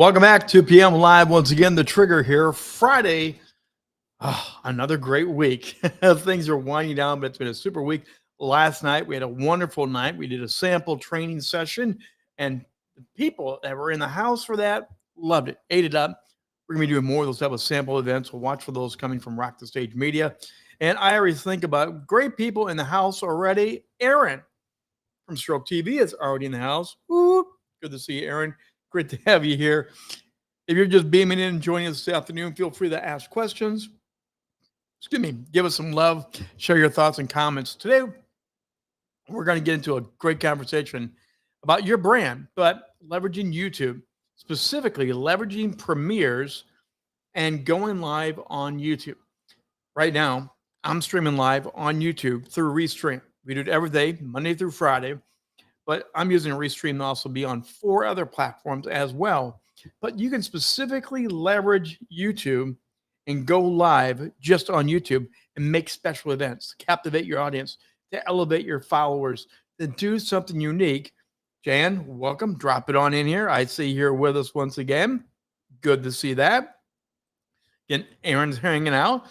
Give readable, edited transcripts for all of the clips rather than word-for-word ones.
Welcome back to PM Live. Once again, the trigger here. Friday, another great week. Things are winding down, but it's been a super week. Last night, we had a wonderful night. We did a sample training session, and the people that were in the house for that loved it, ate it up. We're going to be doing more of those type of sample events. We'll watch for those coming from Rock the Stage Media. And I always think about great people in the house already. Aaron from Stroke TV is already in the house. Whoop. Good to see you, Aaron. Great to have you here. If you're just beaming in and joining us this afternoon, feel free to ask questions. Give us some love. Share your thoughts and comments. Today, we're going to get into a great conversation about your brand, but leveraging YouTube, specifically leveraging premieres and going live on YouTube. Right now, I'm streaming live on YouTube through Restream. We do it every day, Monday through Friday. But I'm using Restream to also be on 4 other platforms as well. But you can specifically leverage YouTube and go live just on YouTube and make special events to captivate your audience, to elevate your followers, to do something unique. Jan, welcome. Drop it on in here. I see you here with us once again. Good to see that. Again, Aaron's hanging out.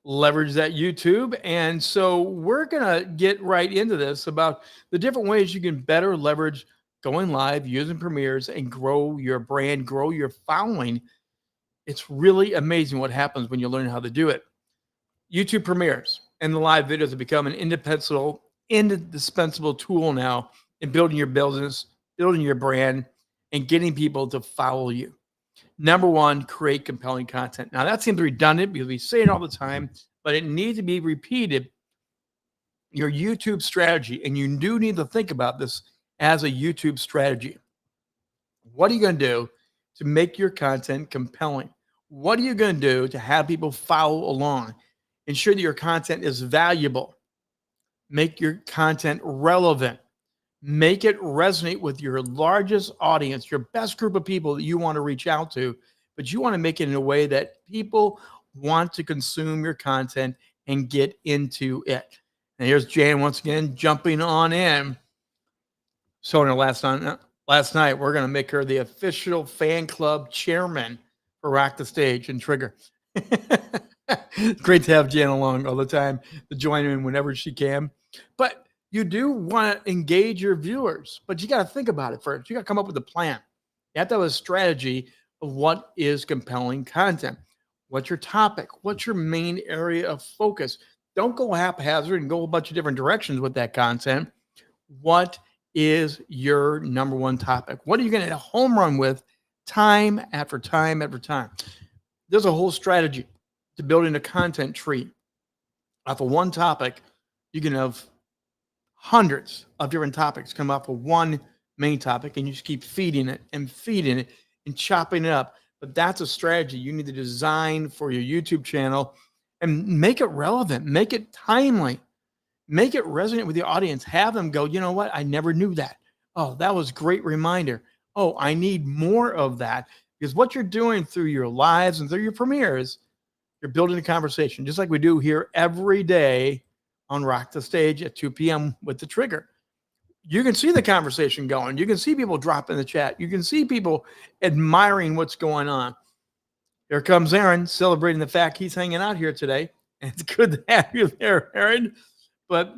Leverage that YouTube. And so we're going to get right into this about the different ways you can better leverage going live, using premieres, and grow your brand, grow your following. It's really amazing what happens when you learn how to do it. YouTube premieres and the live videos have become an indispensable tool now in building your business, building your brand, and getting people to follow you. Number one, create compelling content. Now, that seems redundant because we say it all the time, but it needs to be repeated. Your YouTube strategy, and you do need to think about this as a YouTube strategy. What are you going to do to make your content compelling? What are you going to do to have people follow along? Ensure that your content is valuable. Make your content relevant. Make it resonate with your largest audience, your best group of people that you want to reach out to, but you want to make it in a way that people want to consume your content and get into it. And here's Jan once again jumping on in. So last night, we're going to make her the official fan club chairman for Rock the Stage and Trigger. Great to have Jan along all the time to join in whenever she can. But you do want to engage your viewers, but you got to think about it first. You got to come up with a plan. You have to have a strategy of what is compelling content. What's your topic? What's your main area of focus? Don't go haphazard and go a bunch of different directions with that content. What is your number one topic? What are you going to hit a home run with time after time after time? There's a whole strategy to building a content tree. Off of one topic, you can have hundreds of different topics come off of one main topic, and you just keep feeding it and chopping it up. But that's a strategy you need to design for your YouTube channel and make it relevant, make it timely, make it resonate with your audience. Have them go, you know what? I never knew that. Oh, that was a great reminder. Oh, I need more of that. Because what you're doing through your lives and through your premieres, you're building a conversation, just like we do here every day on Rock the Stage at 2 p.m. with the Trigger. You can see the conversation going. You can see people drop in the chat. You can see people admiring what's going on. Here comes Aaron celebrating the fact he's hanging out here today. And it's good to have you there, Aaron. But,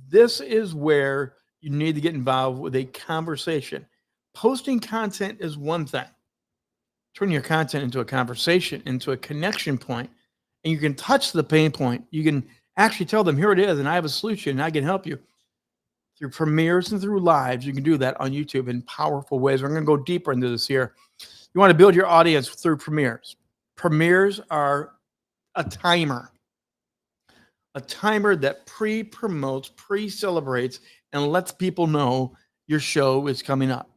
this is where you need to get involved with a conversation. Posting content is one thing. Turning your content into a conversation, into a connection point, and you can touch the pain point. You can actually tell them, here it is, and I have a solution, and I can help you. Through premieres and through lives, you can do that on YouTube in powerful ways. We're going to go deeper into this here. You want to build your audience through premieres. Premieres are a timer that pre-promotes, pre-celebrates, and lets people know your show is coming up.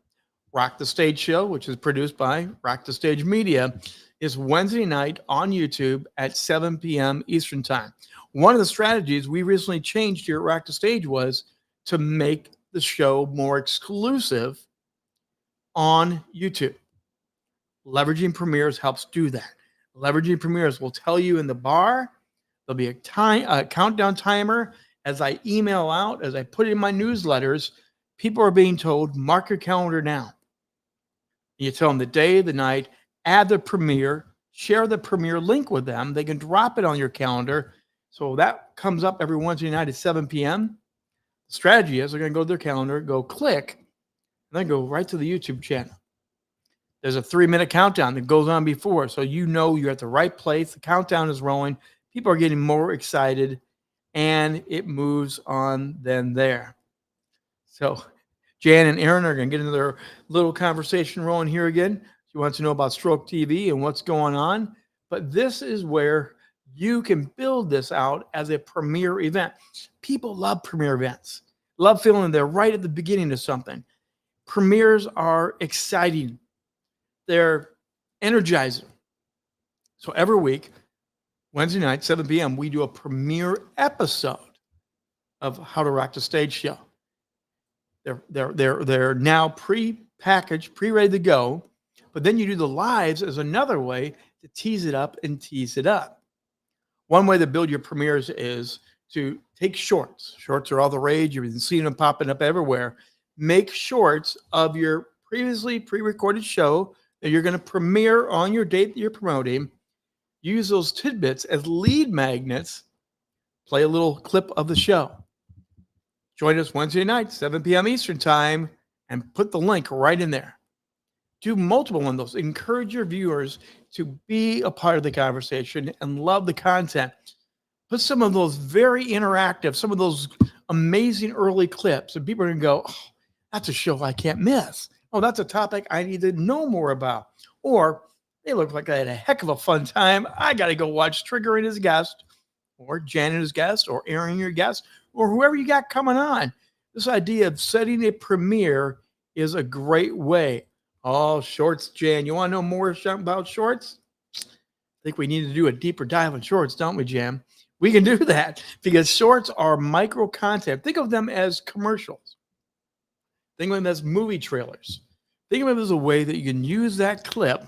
Rock the Stage Show, which is produced by Rock the Stage Media, is Wednesday night on YouTube at 7 p.m. Eastern Time. One of the strategies we recently changed here at Rock the Stage was to make the show more exclusive on YouTube. Leveraging premieres helps do that. Leveraging premieres will tell you in the bar, there'll be a countdown timer. As I email out, as I put it in my newsletters, people are being told, mark your calendar now. You tell them the day, the night, add the premiere, share the premiere link with them. They can drop it on your calendar. So that comes up every Wednesday night at 7 p.m. The strategy is they're going to go to their calendar, go click, and then go right to the YouTube channel. There's a 3-minute countdown that goes on before. So you know you're at the right place. The countdown is rolling. People are getting more excited, and it moves on then there. So Jan and Aaron are going to get into their little conversation rolling here again. She wants to know about Stroke TV and what's going on. But this is where you can build this out as a premier event. People love premier events, love feeling they're right at the beginning of something. Premieres are exciting. They're energizing. So every week, Wednesday night, 7 p.m., we do a premiere episode of How to Rock the Stage show. They're now pre-packaged, pre-ready to go. But then you do the lives as another way to tease it up and tease it up. One way to build your premieres is to take shorts. Shorts are all the rage. You've been seeing them popping up everywhere. Make shorts of your previously pre-recorded show that you're going to premiere on your date that you're promoting. Use those tidbits as lead magnets. Play a little clip of the show. Join us Wednesday night, 7 p.m. Eastern time, and put the link right in there. Do multiple of those. Encourage your viewers to be a part of the conversation and love the content. Put some of those very interactive, some of those amazing early clips, and people are going to go, oh, that's a show I can't miss. Oh, that's a topic I need to know more about. Or they look like they had a heck of a fun time. I got to go watch Trigger and his guest, or Jan and his guest, or Aaron and your guest, or whoever you got coming on. This idea of setting a premiere is a great way. Oh, shorts, Jan. You want to know more about shorts? I think we need to do a deeper dive on shorts, don't we, Jan? We can do that because shorts are micro content. Think of them as commercials. Think of them as movie trailers. Think of them as a way that you can use that clip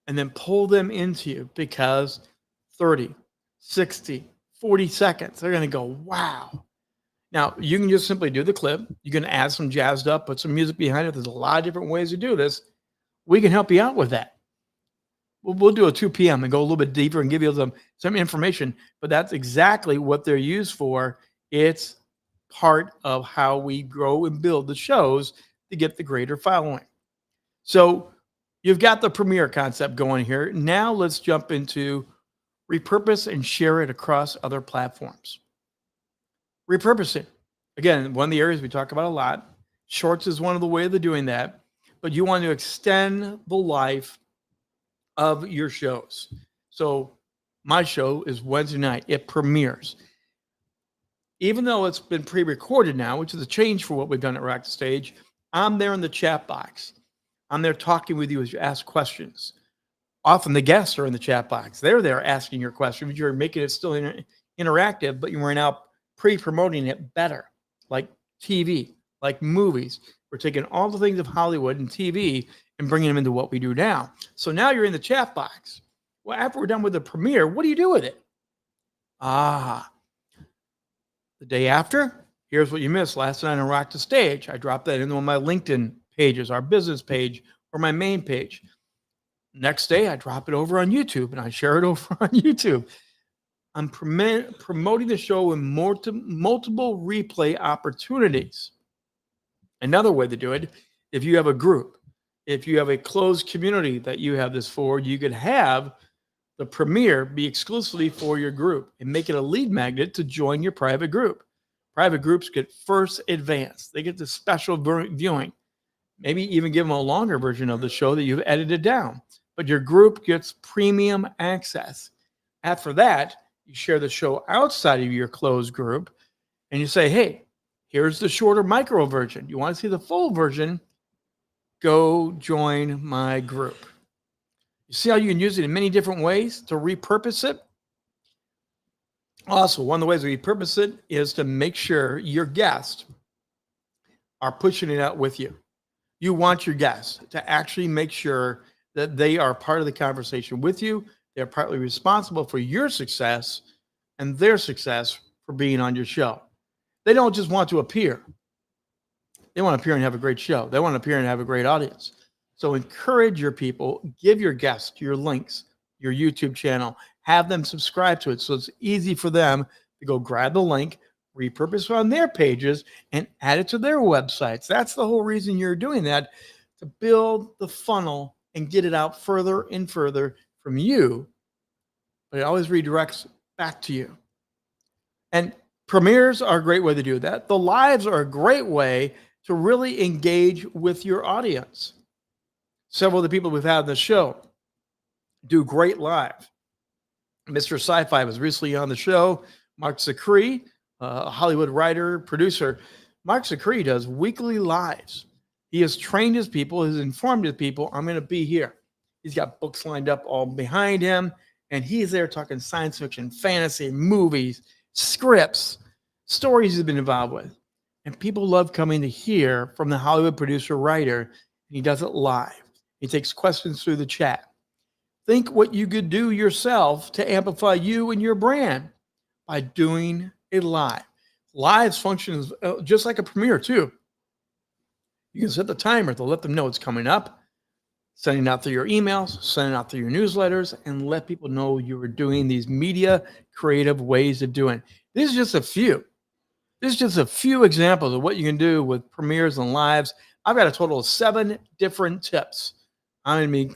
and then pull them into you because 30, 60, 40 seconds, they're going to go, wow. Now, you can just simply do the clip. You can add some jazzed up, put some music behind it. There's a lot of different ways to do this. We can help you out with that. We'll do a 2 p.m. and go a little bit deeper and give you some information, but that's exactly what they're used for. It's part of how we grow and build the shows to get the greater following. So you've got the premiere concept going here. Now let's jump into repurpose and share it across other platforms. Repurposing. Again, one of the areas we talk about a lot. Shorts is one of the ways of doing that, but you want to extend the life of your shows. So my show is Wednesday night. It premieres. Even though it's been pre-recorded now, which is a change for what we've done at Rock the Stage, I'm there in the chat box. I'm there talking with you as you ask questions. Often the guests are in the chat box. They're there asking your questions. You're making it still interactive, but you're now pre-promoting it better, like TV, like movies. We're taking all the things of Hollywood and TV and bringing them into what we do now. So now you're in the chat box. Well, after we're done with the premiere, what do you do with it? The day after, here's what you missed last night on Rock the Stage. I dropped that into one of my LinkedIn pages, our business page, or my main page. Next day, I drop it over on YouTube, and I share it over on YouTube. I'm promoting the show in multiple replay opportunities. Another way to do it, if you have a group, if you have a closed community that you have this for, you could have the premiere be exclusively for your group and make it a lead magnet to join your private group. Private groups get first advance. They get the special viewing. Maybe even give them a longer version of the show that you've edited down. But your group gets premium access. After that, you share the show outside of your closed group and you say, hey, here's the shorter micro version. You want to see the full version? Go join my group. You see how you can use it in many different ways to repurpose it? Also, one of the ways to repurpose it is to make sure your guests are pushing it out with you. You want your guests to actually make sure that they are part of the conversation with you. They're partly responsible for your success and their success for being on your show. They don't just want to appear. They want to appear and have a great show. They want to appear and have a great audience. So encourage your people, give your guests your links, your YouTube channel, have them subscribe to it so it's easy for them to go grab the link, repurpose it on their pages, and add it to their websites. That's the whole reason you're doing that, to build the funnel and get it out further and further from you, but it always redirects back to you. And premieres are a great way to do that. The lives are a great way to really engage with your audience. Several of the people we've had on the show do great live. Mr. Sci-Fi was recently on the show. Mark Zicree, a Hollywood writer, producer. Mark Zicree does weekly lives. He has trained his people, has informed his people, I'm going to be here. He's got books lined up all behind him, and he's there talking science fiction, fantasy, movies, scripts, stories he's been involved with. And people love coming to hear from the Hollywood producer writer, and he does it live. He takes questions through the chat. Think what you could do yourself to amplify you and your brand by doing a live. Lives functions just like a premiere too. You can set the timer to let them know it's coming up, sending out through your emails, sending out through your newsletters, and let people know you are doing these media creative ways of doing it. This is just a few. This is just a few examples of what you can do with premieres and lives. I've got a total of 7 different tips. I'm going to be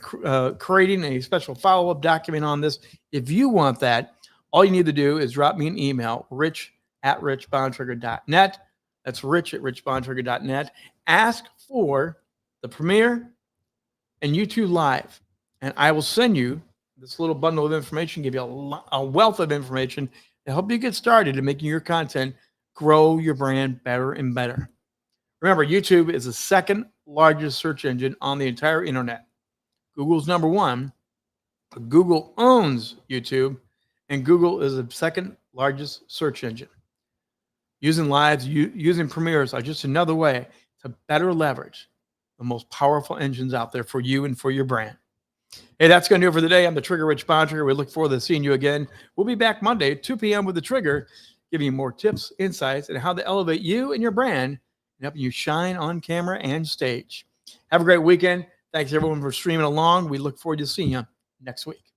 creating a special follow-up document on this. If you want that, all you need to do is drop me an email, rich@richbontrager.net. That's rich@richbontrager.net. Ask for the premiere and YouTube live, and I will send you this little bundle of information, give you a wealth of information to help you get started in making your content grow your brand better and better. Remember, YouTube is the second largest search engine on the entire internet. Google's number 1. Google owns YouTube, and Google is the second largest search engine. Using lives, using premieres are just another way to better leverage the most powerful engines out there for you and for your brand. Hey, that's going to do it for today. I'm the Trigger Rich Bontrager. We look forward to seeing you again. We'll be back Monday, 2 p.m. with the Trigger, giving you more tips, insights, and how to elevate you and your brand and helping you shine on camera and stage. Have a great weekend. Thanks, everyone, for streaming along. We look forward to seeing you next week.